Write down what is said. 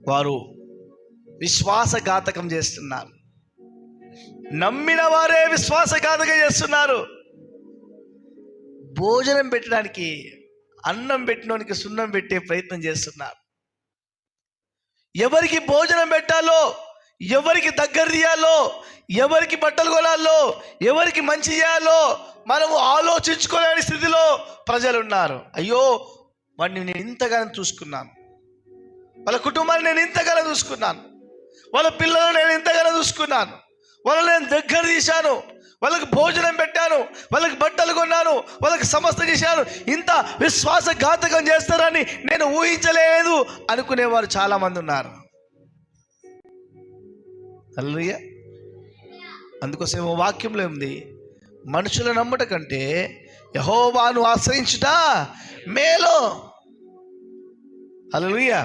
వారు విశ్వాసఘాతకం చేస్తున్నారు. నమ్మిన వారే విశ్వాసఘాతకం చేస్తున్నారు. భోజనం పెట్టడానికి, అన్నం పెట్టడానికి సున్నం పెట్టే ప్రయత్నం చేస్తున్నారు. ఎవరికి భోజనం పెట్టాలో, ఎవరికి దగ్గర తీయాలో, ఎవరికి బట్టలు కొనాలో, ఎవరికి మంచి చేయాలో మనము ఆలోచించుకోలేని స్థితిలో ప్రజలు ఉన్నారు. అయ్యో, వాడిని నేను ఇంతగానో చూసుకున్నాను, వాళ్ళ కుటుంబాన్ని నేను ఇంతగానో చూసుకున్నాను, వాళ్ళ పిల్లలను నేను ఇంతగానో చూసుకున్నాను, వాళ్ళని నేను దగ్గర తీశాను, వాళ్ళకి భోజనం పెట్టాను, వాళ్ళకి బట్టలు కొన్నాను, వాళ్ళకి సమస్త చేశాను, ఇంత విశ్వాసఘాతకం చేస్తారని నేను ఊహించలేదు అనుకునేవారు చాలామంది ఉన్నారు. హల్లెలూయా. అందుకోసం వాక్యంలో ఉంది, మనుషుల నమ్ముట కంటే యెహోవాను ఆశ్రయించుట మేలు. హల్లెలూయా.